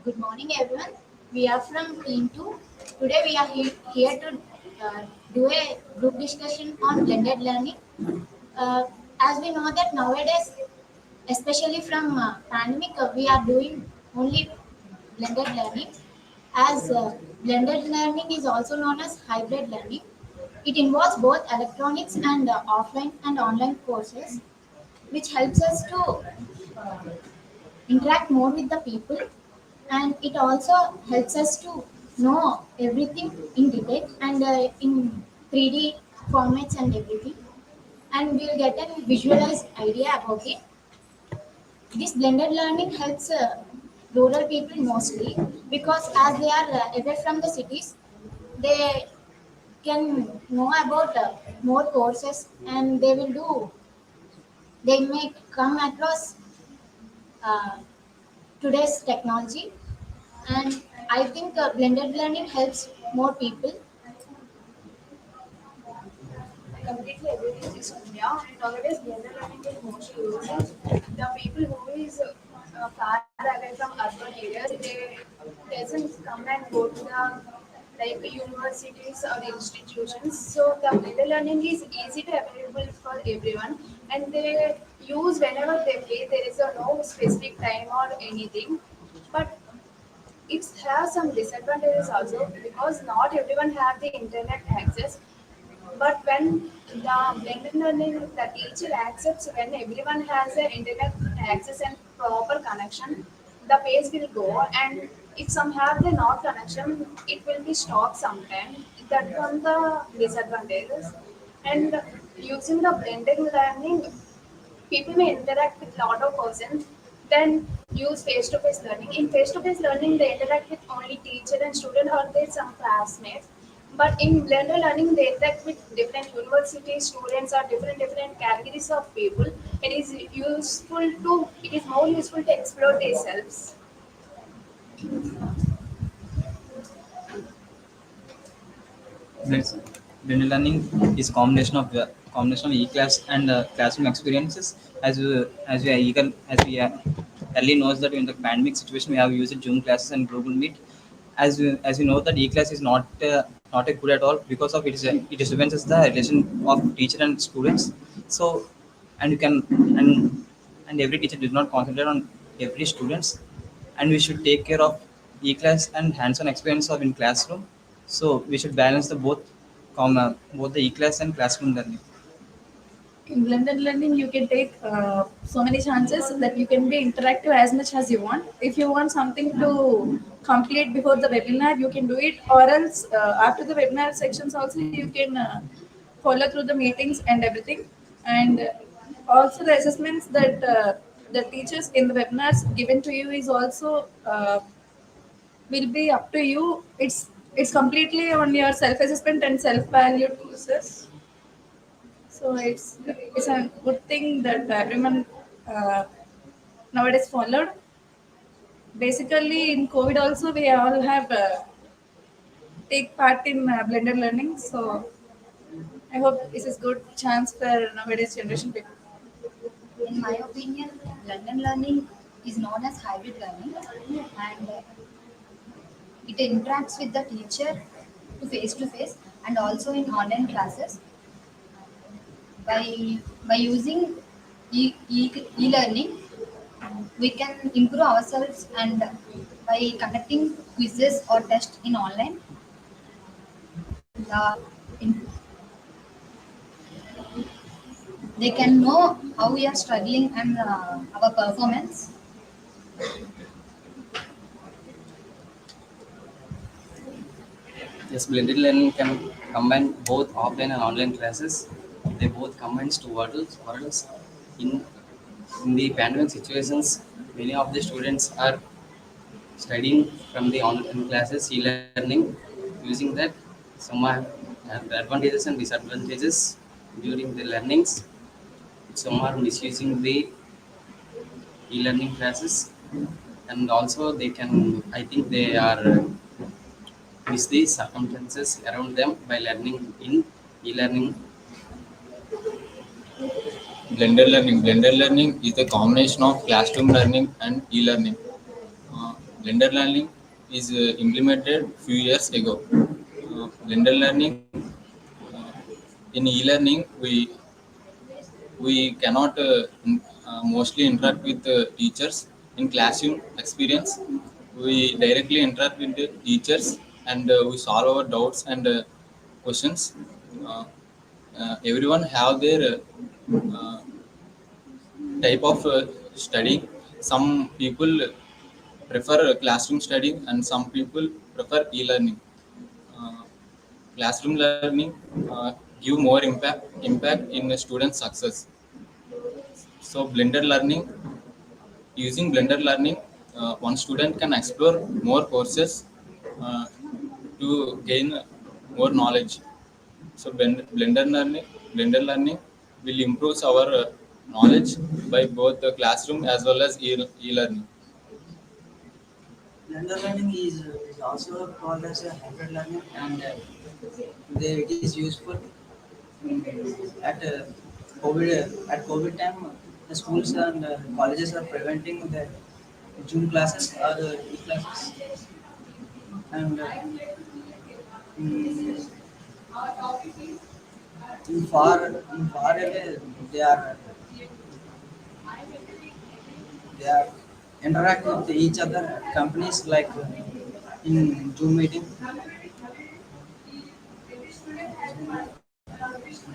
Good morning, everyone. We are from Team 2. Today, we are here to do a group discussion on blended learning. Uh, as we know that nowadays, especially from pandemic, we are doing only blended learning. As blended learning is also known as hybrid learning. It involves both electronics and offline and online courses, which helps us to interact more with the people, and it also helps us to know everything in detail and in 3D formats and everything, and we'll get a visualized idea about it. This blended learning helps rural people mostly because as they are away from the cities, they can know about more courses, and they may come across uh, today's technology. And I think blended learning helps more people. I completely agree with you, Sonia. Nowadays, blended learning is mostly used. The people who is far away from urban areas, they doesn't come and go to the like universities or institutions. So the blended learning is easy to available for everyone, and they use whenever they play. There is a no specific time or anything, but it has some disadvantages also because not everyone have the internet access. But when the blended learning, the teacher accepts when everyone has the internet access and proper connection, the pace will go. And if some have the not connection, it will be stopped sometime. That one the disadvantages. And using the blended learning, people may interact with lot of persons, then use face-to-face learning. In face-to-face learning, they interact with only teacher and student or their some classmates. But in blended learning, they interact with different university students or different categories of people. It is more useful to explore themselves. Blended blended learning is combination of e-class and classroom experiences. As we early knows that in the pandemic situation we have used Zoom classes and Google Meet. As we know that e-class is not a good at all because of it influences the relation of teacher and students. So and you can and every teacher does not concentrate on every students, and we should take care of e-class and hands-on experience of in classroom. So we should balance both the e-class and classroom learning. In blended learning you can take so many chances that you can be interactive as much as you want. If you want something to complete before the webinar, you can do it, or else after the webinar sections also you can follow through the meetings and everything. And also the assessments that the teachers in the webinars given to you is also will be up to you. It's completely on your self assessment and self valued courses. So it's a good thing that everyone uh, nowadays followed. Basically, in COVID also we all have take part in blended learning. So I hope this is good chance for nowadays generation people. In my opinion, blended learning is known as hybrid learning, and it interacts with the teacher to face and also in online classes. By using e-learning, we can improve ourselves, and by conducting quizzes or tests in online, the, in, they can know how we are struggling and our performance. Yes, blended learning can combine both offline and online classes. They both combines two models. In in the pandemic situations, many of the students are studying from the online classes, e-learning. Using that, some have the advantages and disadvantages during the learnings. Some are misusing the e-learning classes, and also they can. I think they are miss the circumstances around them by learning in e-learning. Blended learning. Blended learning is the combination of classroom learning and e-learning. blended learning is implemented few years ago. Blended learning in e-learning we cannot mostly interact with teachers in classroom experience. We directly interact with the teachers and we solve our doubts and questions. uh, Everyone have their uh, type of study. Some people prefer classroom studying and some people prefer e-learning. uh, Classroom learning give more impact in a student success. So blended learning, using blended learning, one student can explore more courses uh, to gain more knowledge. So blended learning will improve our knowledge by both the classroom as well as e-learning. Blended learning is also called as a hybrid learning, and it is useful at COVID time. The schools and colleges are preventing the Zoom classes or e-classes, and mm, in far away they are they are interact with each other companies like in Zoom meeting.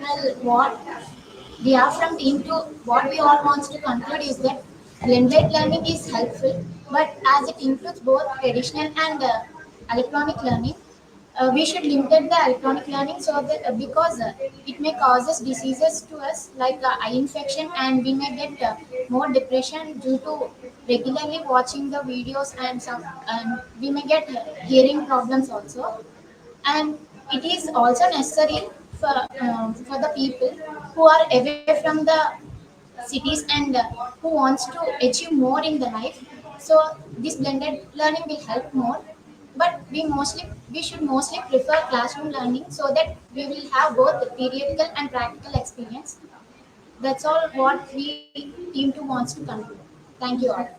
Well, what we are from team to what we all wants to conclude is that blended learning is helpful, but as it includes both traditional and electronic learning, we should limit the electronic learning so that because it may causes diseases to us like eye infection, and we may get more depression due to regularly watching the videos, and we may get hearing problems also. And it is also necessary for the people who are away from the cities and who wants to achieve more in the life. So this blended learning will help more, but we should mostly prefer classroom learning so that we will have both the theoretical and practical experience. That's all what we team 2 wants to conclude. Thank you all.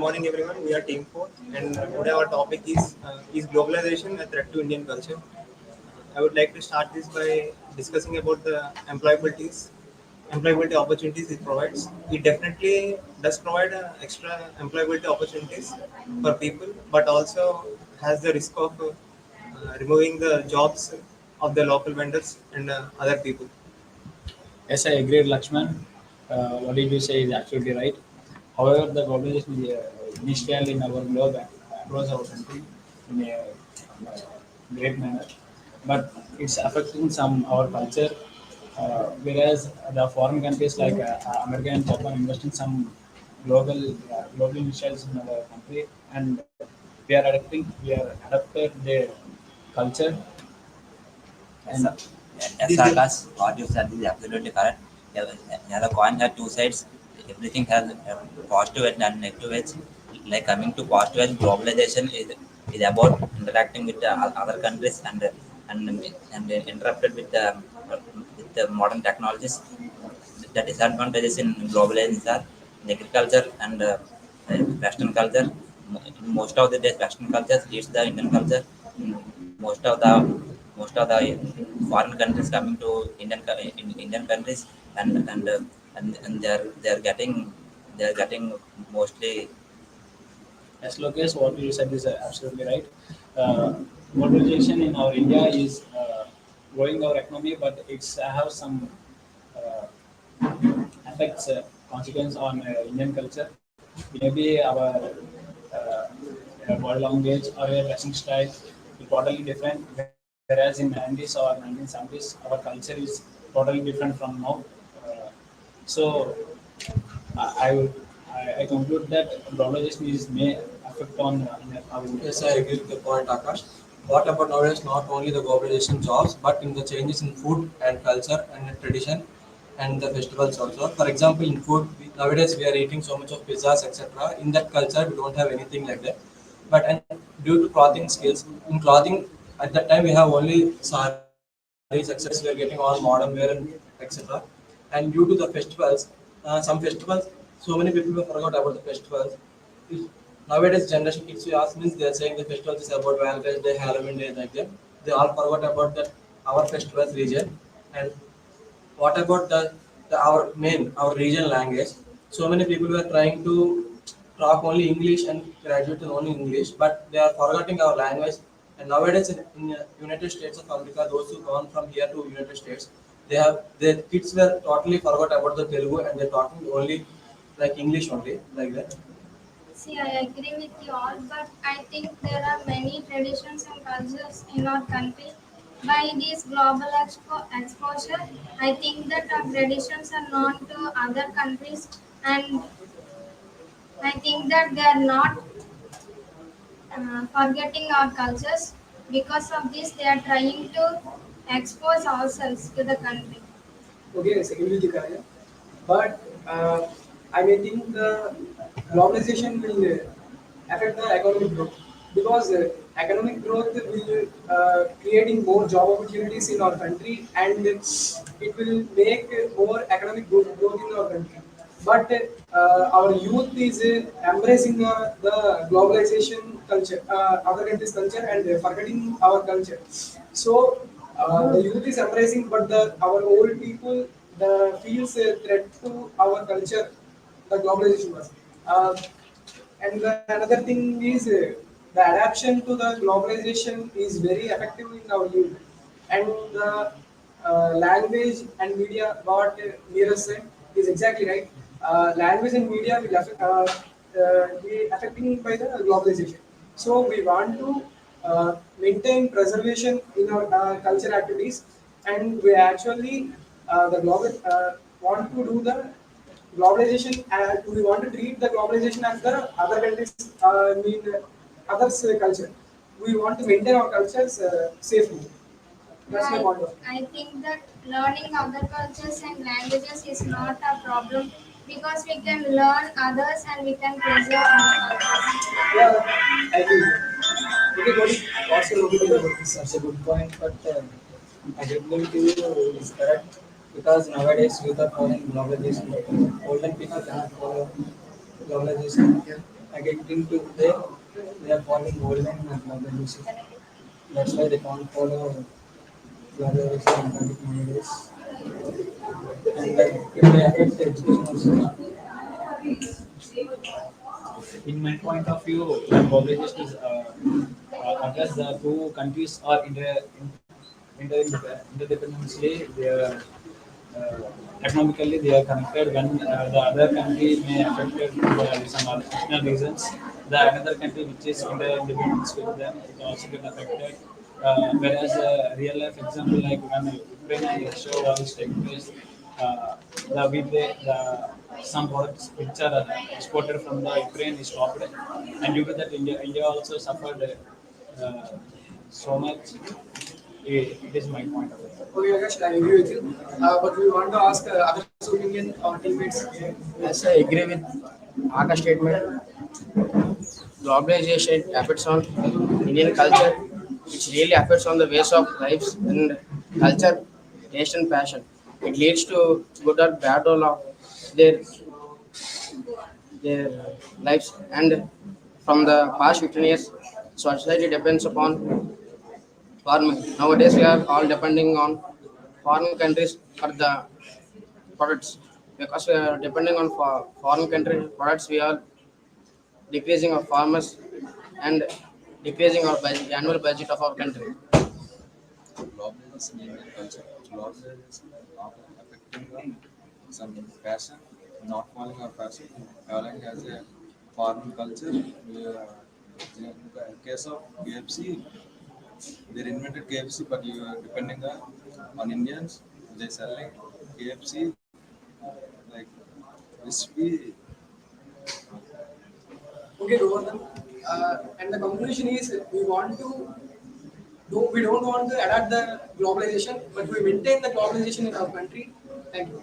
morning, everyone. We are Team 4, and today our topic is globalization a threat to Indian culture? I would like to start this by discussing about the employability opportunities it provides. It definitely does provide extra employability opportunities for people, but also has the risk of removing the jobs of the local vendors and other people. Yes, I agree, Lakshman. What did you say is absolutely right. However, the globalization is initially in our globe and across our country in a great manner, but it's affecting some our culture. Whereas the foreign countries like America and Japan invest in some global initiatives in our country, and we are adapted their culture Yes, and sir. Yes, Akash, what you said is absolutely correct. Yeah, yeah, the coin has two sides. Everything has positive edge and negative edge. Like coming to positive edge, globalization is about interacting with the other countries and interrupted with the modern technologies. The disadvantages in globalization are in agriculture and Western culture. Most of the days, Western culture leads the Indian culture. Mm, most of the foreign countries coming to Indian countries and they're getting mostly. as Lokesh, what you said is absolutely right. Globalization in our India is growing our economy, but it's have some uh, effects, consequence on Indian culture. It may be uh, body language or a dressing style is totally different. Whereas in 90s or 1970s, our culture is totally different from now. Uh, so I would I conclude that globalization is may affect on our Yes, I agree with the point, Akash. What about nowadays? Not only the globalization jobs, but in the changes in food and culture and tradition and the festivals also. For example, in food, nowadays we are eating so much of pizzas, etc. In that culture, we don't have anything like that. But and due to clothing skills, in clothing at that time we have only saris, etc. Nowadays we are getting all modern wear and etc. And due to the festivals, some festivals, so many people have forgot about the festivals. If nowadays generation kids you ask means they are saying the festivals is about Valentine's Day, Halloween Day, like that. They all forgot about that our festivals region. And what about the our main our regional language? So many people were trying to talk only English and graduate in only English, but they are forgetting our language. And nowadays in United States of America, those who gone from here to United States, they have their kids were totally forgot about the Telugu and they're talking only like English only like that. See, I agree with you all, but I think there are many traditions and cultures in our country. By this global exposure, I think that our traditions are known to other countries, and I think that they are not forgetting our cultures. Because of this, they are trying to expose ourselves to the country. Okay, second with the career. But I may think the globalization will affect the economic growth because economic growth will creating more job opportunities in our country and it will make more economic growth in our country. But our youth is embracing the globalization culture, other countries' culture, and forgetting our culture. So the youth is embracing, but the our old people the feels a threat to our culture. The globalization was. And another thing is the adaptation to the globalization is very effective in our youth. And the language and media, what Neeraj said, is exactly right. Language and media will be affecting by the globalization. So we want to maintain preservation in our culture activities, and we actually the global want to do the globalization. We want to treat the globalization as the other countries, others' culture. We want to maintain our cultures safely. That's my I, point of view. I think that learning other cultures and languages is not a problem because we can learn others and we can preserve our cultures. Yeah, I agree. Okay, what's your opinion about this? That's a good point, but I agree with you is correct because nowadays youth are following globalization. Older people cannot follow globalization. getting to there, they are following golden and globalization. That's why they can't follow globalization and pandemic nowadays. And it may affect the education also. In my point of view, when globalization is occurs, the two countries are interdependently. They are economically they are connected. When the other country may affected by some additional reasons, the another country which is interdependence with them, it also get affected. Whereas real life example like when Ukraine and Russia was taking place, the some products which are exported from the Ukraine is stopped, and due to that India also suffered so much. It is my point of view. Okay, Akash, I agree with you. But we want to ask Akash's opinion, our teammates. Yes, I agree with Akash statement. Globalization affects on Indian culture, which really affects on the ways of lives and culture, taste and passion. It leads to good or bad role of their their lives. And from the past 15 years, society depends upon farming. Nowadays, we are all depending on foreign countries for the products. Because we are depending on foreign country products, we are decreasing our farmers and decreasing our budget, annual budget of our country. Globalization in Indian culture. Globalization not affecting some fashion, not following our fashion, following as a foreign culture. In the case of KFC, they invented KFC, but you are depending on Indians. They selling KFC like recipe. Okay, Govardhan. And the conclusion is we don't want to adapt the globalization, but we maintain the globalization in our country. Thank you.